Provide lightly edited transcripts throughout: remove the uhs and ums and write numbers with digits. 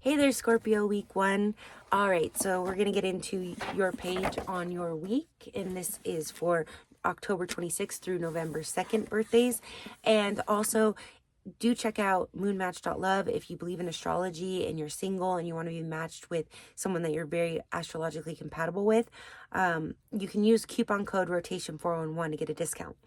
Hey there, Scorpio, week one. All right, so we're going to get into your page on your week, and this is for October 26th through November 2nd birthdays. And also, do check out moonmatch.love if you believe in astrology and you're single and you want to be matched with someone that you're very astrologically compatible with. You can use coupon code rotation411 to get a discount.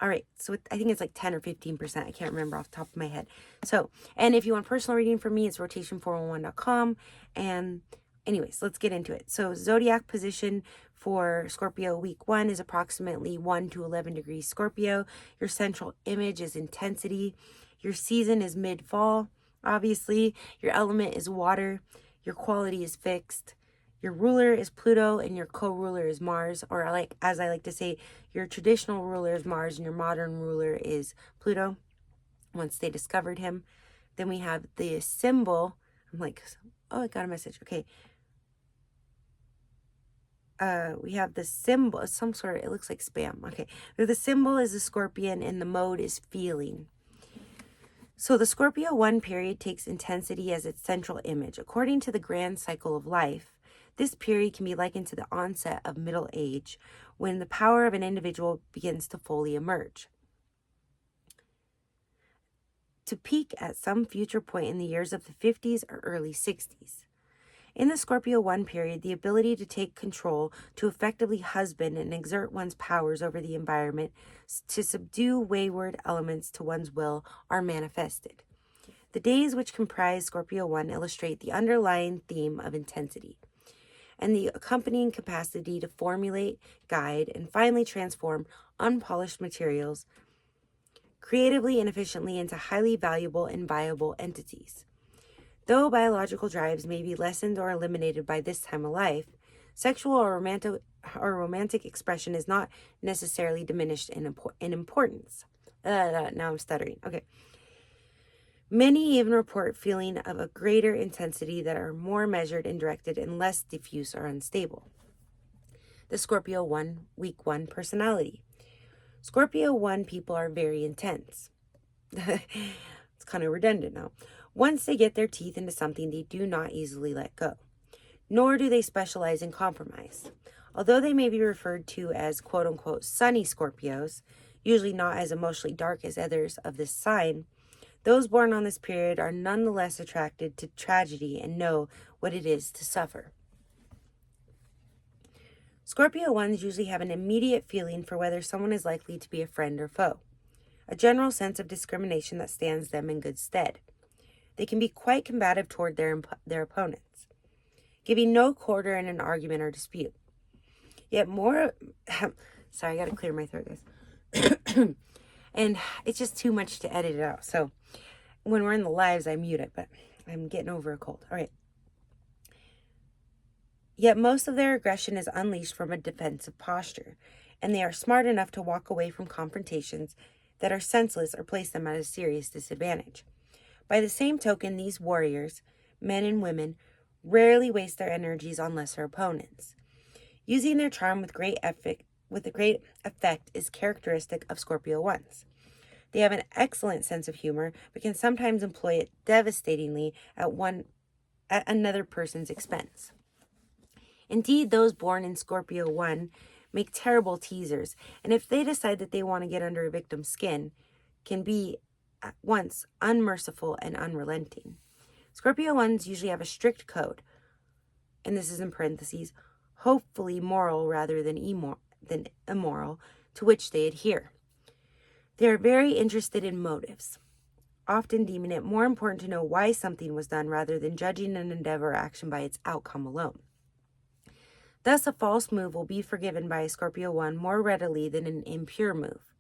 All right, so I think it's like 10 or 15%. I can't remember off the top of my head. So, and if you want personal reading from me, it's rotation411.com. And anyways, let's get into it. So, zodiac position for Scorpio week one is approximately 1 to 11 degrees Scorpio. Your central image is intensity. Your season is mid-fall, obviously. Your element is water. Your quality is fixed. Your ruler is Pluto and your co-ruler is Mars, or as I like to say, your traditional ruler is Mars and your modern ruler is Pluto, once they discovered him. Then we have the symbol. I'm like, oh, I got a message. Okay. We have the symbol, some sort of, it looks like spam. Okay. The symbol is a scorpion and the mode is feeling. So the Scorpio 1 period takes intensity as its central image. According to the grand cycle of life, this period can be likened to the onset of middle age, when the power of an individual begins to fully emerge, to peak at some future point in the years of the 50s or early 60s. In the Scorpio 1 period, the ability to take control, to effectively husband and exert one's powers over the environment, to subdue wayward elements to one's will, are manifested. The days which comprise Scorpio 1 illustrate the underlying theme of intensity and the accompanying capacity to formulate, guide, and finally transform unpolished materials creatively and efficiently into highly valuable and viable entities. Though biological drives may be lessened or eliminated by this time of life, sexual or romantic expression is not necessarily diminished in importance. Now I'm stuttering. Okay. Many even report feeling of a greater intensity that are more measured and directed and less diffuse or unstable. The Scorpio 1 week 1 personality. Scorpio 1 people are very intense. It's kind of redundant now. Once they get their teeth into something, they do not easily let go, nor do they specialize in compromise. Although they may be referred to as quote-unquote sunny Scorpios, usually not as emotionally dark as others of this sign, those born on this period are nonetheless attracted to tragedy and know what it is to suffer. Scorpio 1s usually have an immediate feeling for whether someone is likely to be a friend or foe, a general sense of discrimination that stands them in good stead. They can be quite combative toward their opponents, giving no quarter in an argument or dispute. Yet more, sorry, I gotta clear my throat, guys. And it's just too much to edit it out. So when we're in the lives, I mute it, but I'm getting over a cold. All right. Yet most of their aggression is unleashed from a defensive posture, and they are smart enough to walk away from confrontations that are senseless or place them at a serious disadvantage. By the same token, these warriors, men and women, rarely waste their energies on lesser opponents. Using their charm with a great effect is characteristic of Scorpio 1s. They have an excellent sense of humor, but can sometimes employ it devastatingly at another person's expense. Indeed, those born in Scorpio 1 make terrible teasers, and if they decide that they want to get under a victim's skin, can be at once unmerciful and unrelenting. Scorpio 1s usually have a strict code, and this is in parentheses, hopefully moral rather than immoral, to which they adhere. They are very interested in motives, often deeming it more important to know why something was done rather than judging an endeavor or action by its outcome alone. Thus, a false move will be forgiven by a Scorpio 1 more readily than an impure move.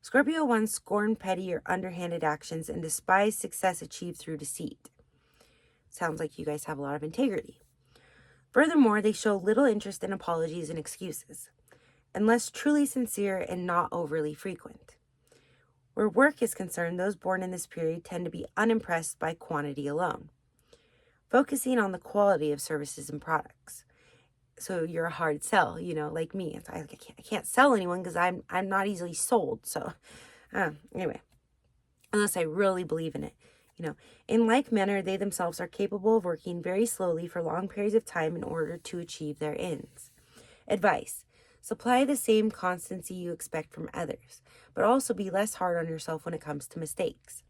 Scorpio 1s scorn petty or underhanded actions and despise success achieved through deceit. Sounds like you guys have a lot of integrity. Furthermore, they show little interest in apologies and excuses, unless truly sincere and not overly frequent. Where work is concerned, those born in this period tend to be unimpressed by quantity alone, focusing on the quality of services and products. So you're a hard sell, like me. I can't sell anyone because I'm not easily sold. So anyway, unless I really believe in it. In like manner, they themselves are capable of working very slowly for long periods of time in order to achieve their ends. Advice: supply the same constancy you expect from others, but also be less hard on yourself when it comes to mistakes.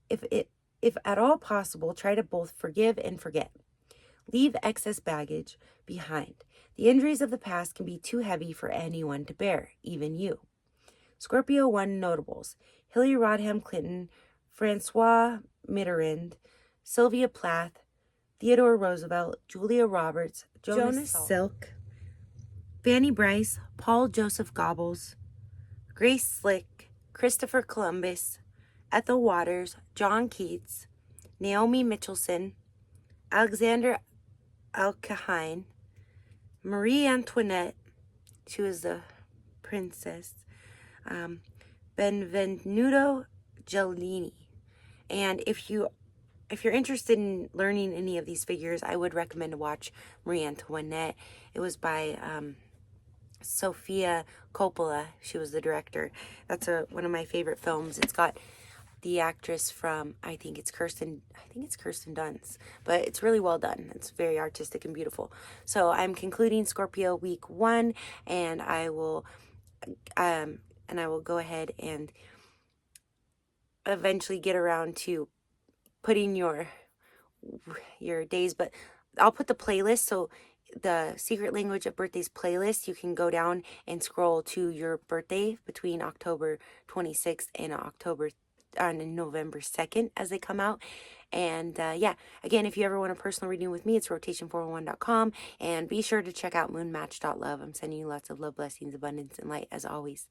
If at all possible, try to both forgive and forget. Leave excess baggage behind. The injuries of the past can be too heavy for anyone to bear, even you. Scorpio 1 notables: Hillary Rodham Clinton, Francois Mitterrand, Sylvia Plath, Theodore Roosevelt, Julia Roberts, Jonas Silk, Fanny Bryce, Paul Joseph Goebbels, Grace Slick, Christopher Columbus, Ethel Waters, John Keats, Naomi Mitchelson, Alexander Alkahine, Marie Antoinette, she was the princess, Benvenuto Cellini. And if you're interested in learning any of these figures, I would recommend to watch Marie Antoinette. It was by Sofia Coppola. She was the director. That's one of my favorite films. It's got the actress from, I think it's Kirsten Dunst, but it's really well done. It's very artistic and beautiful. So I'm concluding Scorpio week 1, and I will go ahead and eventually get around to putting your days, but I'll put the playlist. So the Secret Language of Birthdays playlist, you can go down and scroll to your birthday between October 26th and November 2nd as they come out. And again, if you ever want a personal reading with me, it's rotation401.com, and be sure to check out moonmatch.love. I'm sending you lots of love, blessings, abundance, and light as always.